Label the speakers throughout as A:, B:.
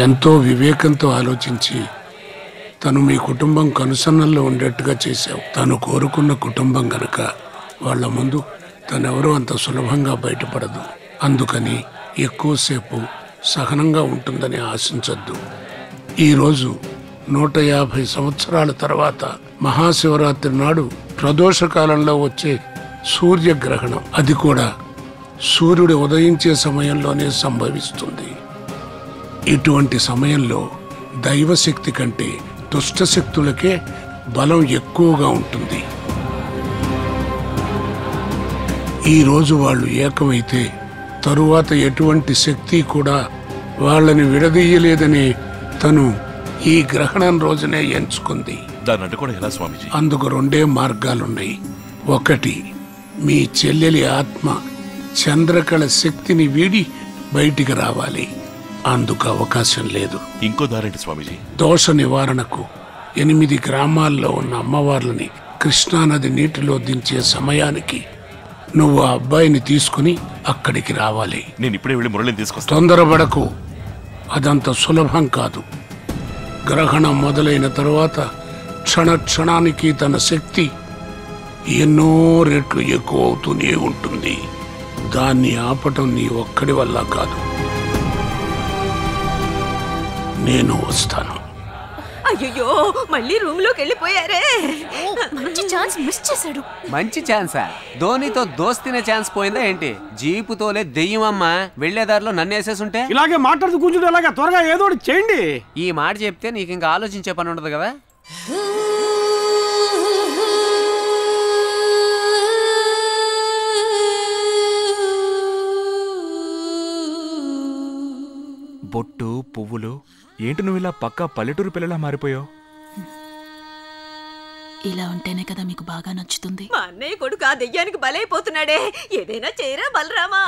A: ఎంతో వివేకంతో ఆలోచించి తను మీ కుటుంబం కనుసన్నల్లో ఉండేట్టుగా చేశావు. తను కోరుకున్న కుటుంబం గనక వాళ్ళ ముందు తనెవరూ అంత సులభంగా బయటపడదు. అందుకని ఎక్కువసేపు సహనంగా ఉంటుందని ఆశించద్దు. ఈరోజు 150 సంవత్సరాల తర్వాత మహాశివరాత్రి నాడు ప్రదోషకాలంలో వచ్చే సూర్యగ్రహణం. అది కూడా సూర్యుడు ఉదయించే సమయంలోనే సంభవిస్తుంది. ఇటువంటి సమయంలో దైవశక్తి కంటే దుష్టశక్తులకే బలం ఎక్కువగా ఉంటుంది. ఈరోజు వాళ్ళు ఏకమైతే తరువాత ఎటువంటి శక్తి కూడా వాళ్ళని విడదీయలేదని తను ఈ గ్రహణం రోజునే ఎంచుకుంది. అందుకు 2 మార్గాలున్నాయి. ఒకటి, మీ చెల్లెలి ఆత్మ చంద్రకళ శక్తిని వీడి బయటికి రావాలి. అందుకు అవకాశం లేదు.
B: ఇంకో దారేంటి స్వామీజీ?
A: దోష నివారణకు 8 గ్రామాల్లో ఉన్న అమ్మవార్లని కృష్ణానది నీటిలో దించే సమయానికి నువ్వు ఆ అబ్బాయిని తీసుకుని అక్కడికి రావాలి.
B: నేను ఇప్పుడే వెళ్ళి మురళిని తీసుకొస్తాను.
A: తొందరపడకు, అదంత సులభం కాదు. గ్రహణం మొదలైన తరువాత క్షణానికి తన శక్తి ఎన్నో రెట్లు ఎక్కువ అవుతూనే ఉంటుంది. దాన్ని ఆపటం నీ ఒక్కడి వల్ల కాదు. నేను వస్తాను.
C: అయ్యో, మళ్ళీ రూమ్ లోకి వెళ్ళిపోయారే.
D: మంచి ఛాన్స్ మిస్ చేశాడు.
E: మంచి ఛాన్సా? ధోనితో దోస్తినే ఛాన్స్ పోయిందా ఏంటి? జీపు తోలే దెయ్యమమ్మా, వెళ్లేదారిలో నన్ను వేసేసుంటే.
F: ఇలాగే మాట్లాడుతూ కూర్చుంటే ఎలాగా? త్వరగా ఏదో చేయండి.
E: ఈ మాట చెప్తే నీకు ఇంకా ఆలోచించే పని ఉండదు కదా.
G: బొట్టు పువ్వులు ఏంటి నువ్వు ఇలా పక్కా పల్లెటూరు పిల్లలా మారిపోయావు?
D: ఇలా ఉంటేనే కదా మీకు బాగా నచ్చుతుంది.
C: మా అన్నయ్య కొడుకు ఆ దెయ్యానికి బలైపోతున్నాడే. ఏదైనా చేయరా బలరామా?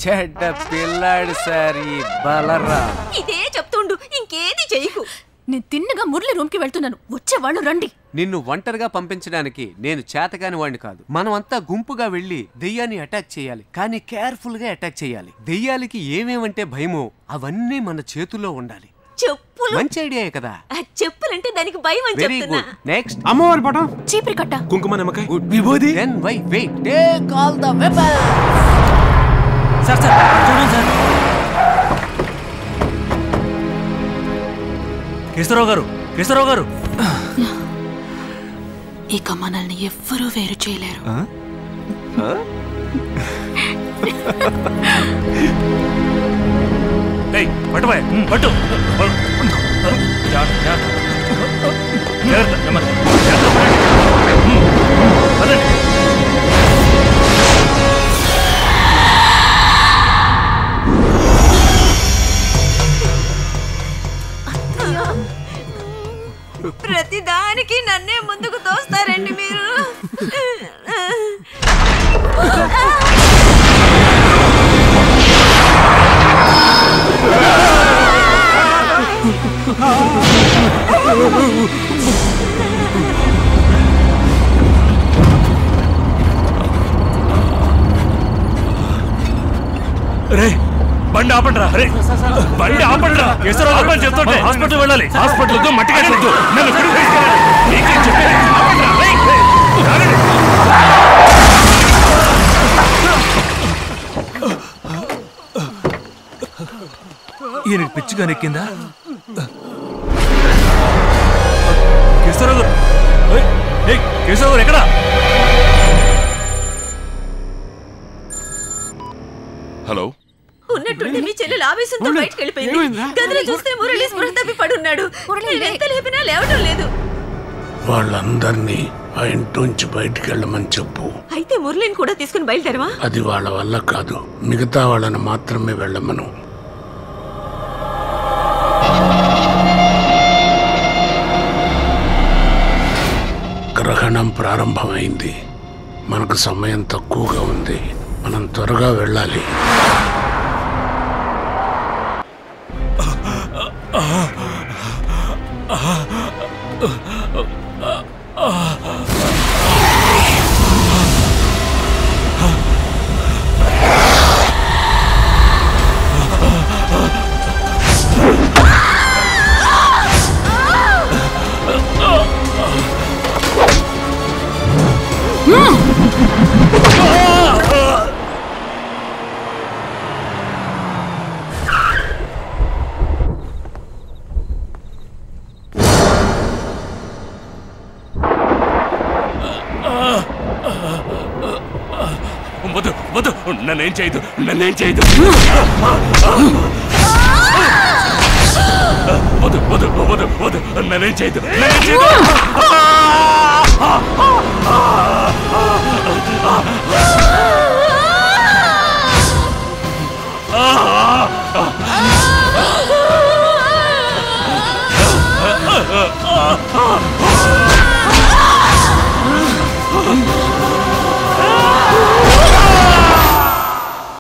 E: చెడ్డ పిల్లాడు సార్ ఈ బలరా.
C: ఇదే చెప్తుండు, ఇంకేది చెయ్యకు.
D: నేను తిన్నగా మురళి రూమ్ కి వెళ్తున్నాను. వచ్చేవాళ్ళు రండి.
E: నిన్ను ఒంటరిగా పంపించడానికి నేను చేతకాని వాడిని కాదు. మనం అంతా గుంపుగా వెళ్లి దెయ్యాన్ని అటాక్ చేయాలి. కానీ కేర్ఫుల్ గా అటాక్ చేయాలి. దెయ్యాలకి ఏమేమంటే భయమో అవన్నీ మన చేతుల్లో ఉండాలి.
C: చెప్పులు
E: మంచి ఐడియా కదా.
C: చెప్పులంటే దానికి భయం అని
E: వెరీ
C: చెప్తున్నా.
E: గుడ్. నెక్స్ట్
F: అమ్మవారి పటం,
D: చీపురి కట్ట,
G: కుంకుమ నిమ్మకాయ,
E: విభూది. Then why wait, take all the weapons.
H: Sir చూడండి సార్. కేశవరావు గారు
D: ఇక మనల్ని ఎవ్వరూ వేరు చేయలేరు.
H: పట్టు.
C: ప్రతిదానికి నన్నే ముందుకు తోస్తారండి మీరు.
H: రే బండి ఆపండిరా. రే బండి ఆపండిరా. కేశవరావు చెప్తుంటే హాస్పిటల్ వెళ్ళాలి. హాస్పిటల్ మట్టిగా నన్ను చెప్పేది. ఈయనకి పిచ్చిగా నెక్కిందా? కేశవరావు ఎక్కడా?
B: హలో,
C: ఉన్నట్టుండి మీ చెల్లెలు ఆవేశంతో బయటకు వెళ్ళిపోయింది. గదిలో చూస్తే మురళి స్పృహ తప్పి పడున్నాడు. ఎంత లేపినా లేవడం లేదు.
A: వాళ్ళందరినీ ఆ ఇంట్లోంచి బయటికి వెళ్ళమని చెప్పు.
C: అయితే మురళిని కూడా తీసుకుని బయలుదేరవా?
A: అది వాళ్ళ వల్ల కాదు. మిగతా వాళ్ళని మాత్రమే వెళ్ళమను. గ్రహణం ప్రారంభమైంది. మనకు సమయం తక్కువగా ఉంది. మనం త్వరగా వెళ్ళాలి.
H: వద్దు నన్నేం చేయదు నన్నేం చేయదు వద్దు వద్దు వద్దు వద్దు నన్నేం చేయదు నన్నేం చేయదు